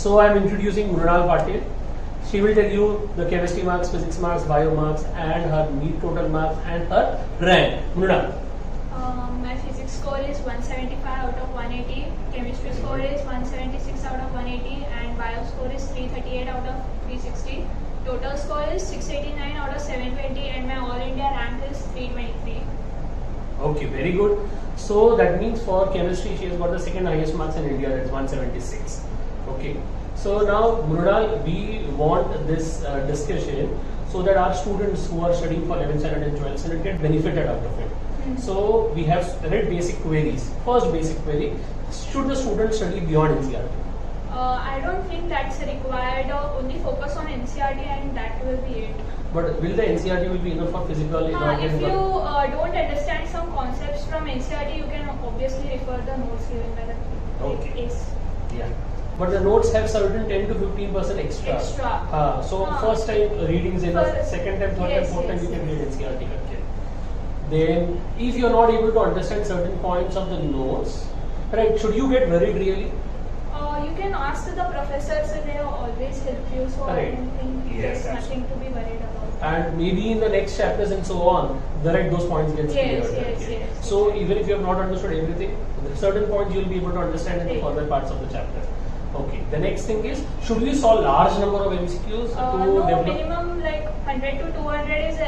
So I am introducing Mrunal Patil. She will tell you the chemistry marks, physics marks, bio marks, and her NEET total marks and her rank. Mrunal. My physics score is 175 out of 180, chemistry score is 176 out of 180, and bio score is 338 out of 360. Total score is 689 out of 720, and my all India rank is 323. Okay, very good. So that means for chemistry she has got the second highest marks in India, that's 176. Okay. So now Mrunal, we want this discussion so that our students who are studying for 11th standard and 12th standard get benefited out of it. So we have read basic queries. First basic query, should the student study beyond NCERT? I don't think that's required. Only focus on NCERT and that will be it. But will the NCERT will be enough for physical? If you don't understand some concepts from NCERT, you can obviously refer the notes given by the Okay. Yeah. But the notes have certain 10 to 15% extra. So first time reading is enough. Second time, third time, fourth time you can read NCERT. Okay. Then if you are not able to understand certain points of the notes, right, should you get worried really? You can ask the professors, they will always help you, so I don't think there's nothing to be worried about. And maybe in the next chapters and so on, those points get cleared. So even if you have not understood everything, certain points you will be able to understand in the further parts of the chapter. Okay. The next thing is, should we solve large number of MCQs no, minimum like 100 to 200 is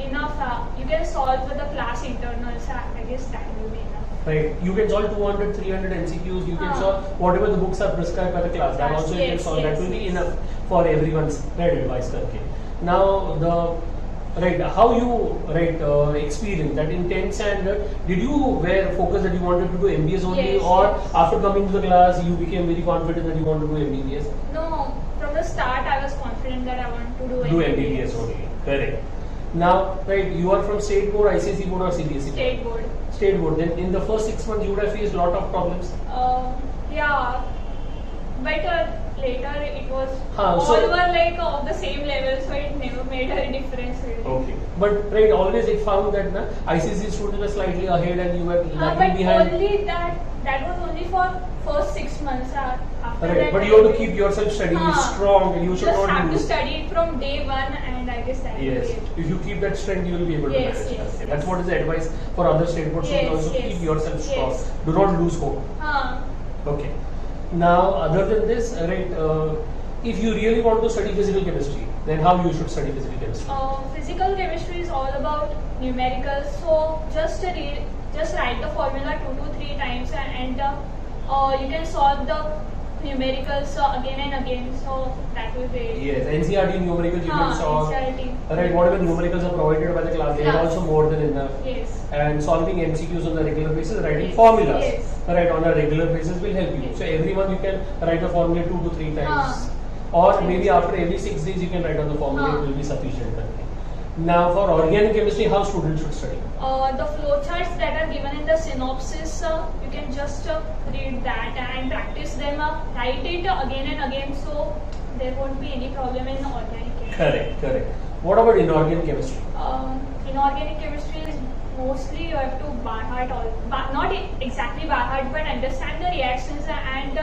enough. You can solve with the class internals. I guess that will be enough. Right. You can solve 200, 300 MCQs. You can solve whatever the books are prescribed by the class. That also you can solve. That will be enough for everyone's advice. Now how you experience that in 10th standard, did you focus that you wanted to do MBS only, or after coming to the class you became very confident that you want to do MBBS? No, from the start I was confident that I want to do MBBS only. Correct. Now, you are from state board, ICSE board, or CBSE board? State board. State board. Then in the first 6 months you would have faced a lot of problems. But later it was all were like of the same level, so it never made a difference really. Okay. But always it found that ICSE students were slightly ahead and you were lagging behind. But only that was only for first 6 months. After that, but you have to keep yourself studying strong, and you should not have to study it from day one, and I guess that Yes. If you keep that strength, you will be able to manage. Yes. That's what is the advice for other state board students. Also keep yourself strong. Do not lose hope. Okay. Now, other than this, if you really want to study physical chemistry, then how you should study physical chemistry? Physical chemistry is all about numericals. So just write the formula 2 to 3 times, and you can solve the numericals again and again. So that will be. Yes, NCERT numericals you can solve. NCERT. Whatever numericals are provided by the class, they are also more than enough. Yes. And solving MCQs on a regular basis, writing formulas on a regular basis will help you. So every month you can write the formula 2 to 3 times. Or maybe after every 6 days you can write on the formula, it will be sufficient. Now for organic chemistry, how students should study? The flowcharts that are given in the synopsis, you can just read that and practice them, write it again and again, so there won't be any problem in organic chemistry. Correct. What about inorganic chemistry? Inorganic chemistry is mostly you have to by heart not exactly by heart, but understand the reactions, and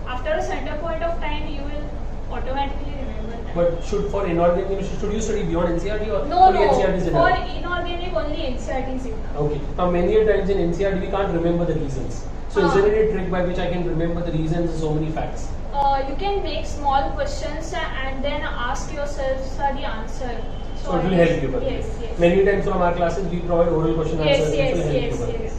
after a certain point of time you will automatically remember that. But for inorganic chemistry, should you study beyond NCERT or No, NCERT is enough? For inorganic only NCERT is enough. Okay. Now many times in NCERT we can't remember the reasons. So is there any trick by which I can remember the reasons and so many facts? You can make small questions and then ask yourself the answer. So it will help you. Yes. Many times from our classes we provide oral question answers. Yes.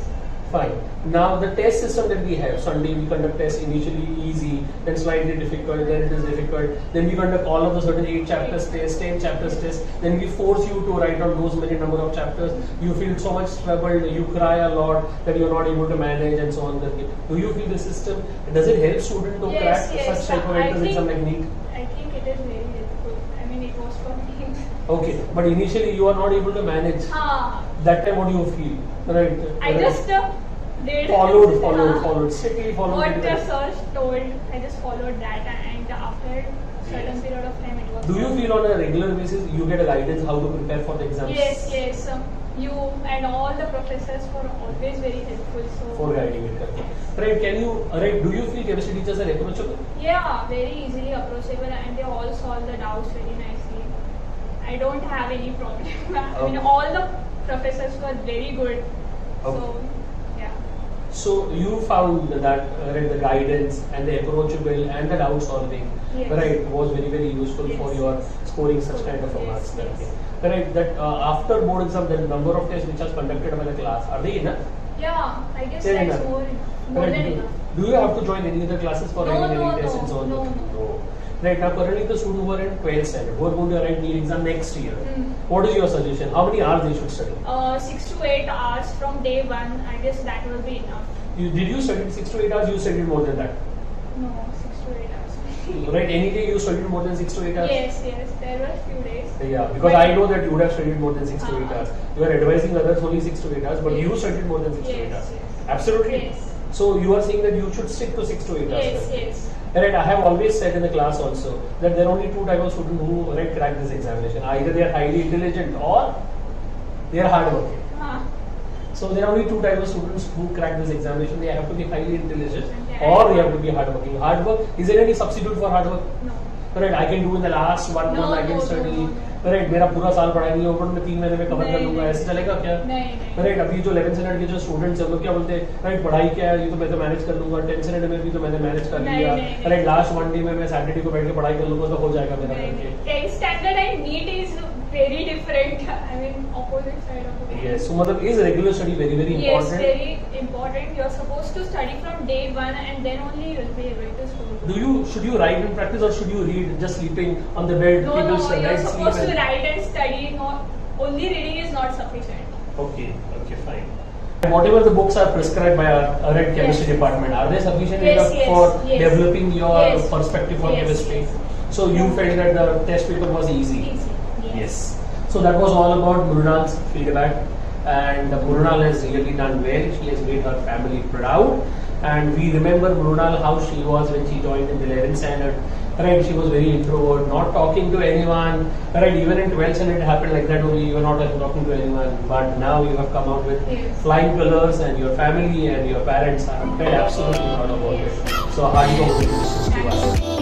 Fine. Now the test system that we have, Sunday we conduct tests initially easy, then slightly difficult, then it is difficult, then we conduct all of the certain 8 chapters test, 10 chapters test, then we force you to write on those many number of chapters, you feel so much troubled, you cry a lot that you are not able to manage and so on. Do you feel the system, does it help students to crack such type of exam like NEET? I think it is very helpful. I mean it was for me. Okay, but initially you are not able to manage. That time what do you feel? Right. I just did followed, strictly followed. What the sir told, I just followed that, and after a certain period of time it was. Do you feel on a regular basis you get a guidance how to prepare for the exams? Yes. You and all the professors were always very helpful. So For guiding it. Correct. Right? Can you? Right? Do you feel chemistry teachers are approachable? yeah, very easily approachable, and they all solve the doubts very nicely. I don't have any problem. I mean, Okay. all the professors were very good. So yeah. So you found that right, the guidance and the approachable and the doubt solving, Yes. right, was very very useful for Yes. your scoring such kind of a Yes, marks. yes. Okay. Right. That after board exam, the number of tests which are conducted by the class are they enough? Yeah, I guess Fair that's enough. more Right. than enough. Do you have to join any other classes for No, writing no, any tests and so on? no. Right now, currently the student who are in 12th standard, who are going to write NEET exam next year. Mm. What is your suggestion? How many hours they should study? 6 to 8 hours from day one. I guess that will be enough. Did you study 6 to 8 hours? You studied more than that. No, 6 to 8 hours. Right? Any day you studied more than 6 to 8 hours? Yes, yes. There were few days. Yeah, because But- I know that you would have studied more than 6 to 8 hours. You are advising others only 6 to 8 hours, but Yes. you studied more than 6 to 8 Yes, hours. yes. Absolutely. Yes. So you are saying that you should stick to 6 to 8 hours. Yes, correct? yes. Right, I have always said in the class also that there are only two types of students who right, crack this examination. Either they are highly intelligent or they are hardworking. Ah, So there are only two types of students who crack this examination. They have to be highly intelligent Okay. or they have to be hardworking. Hard work, is there any substitute for hard work? no. Right, I can do in the last 1 No, month, I can no, study. no, no. Right, मेरा पूरा साल पढ़ाई नहीं होगा, मैं 3 महीने में cover कर नहीं, लूंगा, नहीं। ऐसे चलेगा क्या? नहीं, नहीं. राइट अभी जो 11th स्टैंडर्ड के जो स्टूडेंट्स हैं वो क्या बोलते हैं राइट पढ़ाई क्या है ये तो मैं तो मैनेज कर लूंगा 10th स्टैंडर्ड में भी तो मैंने मैनेज कर नहीं, लिया नहीं, नहीं। राइट लास्ट 1 डे में मैं सैटरडे को बैठ के पढ़ाई कर लूंगा तो हो जाएगा मेरा करके 10th standard and NEET is very different. I mean, opposite side of the yes so मतलब is regular study very very Yes, important very important. You're supposed to study from day one, and then only you'll be able to score. Do you should you write in practice or should you read just sleeping on the bed No, people no, study, you're right, supposed sleep to and- write and study. Not only reading is not sufficient. Okay, fine. Whatever the books are prescribed by our red chemistry Yes. department, are they sufficient Yes, enough yes, for yes. developing your Yes. perspective for Yes, chemistry? yes. So you felt that the test paper was easy? Easy. Yes. So that was all about Mrunal's feedback, and Mrunal has really done well. She has made her family proud, and we remember Mrunal how she was when she joined in the 11th standard. Right, she was very introvert, not talking to anyone. Right, even in 12th standard it happened like that only. You were not talking to anyone, but now you have come out with Yes. flying colors, and your family and your parents are absolutely proud about it. So hearty congratulations to us.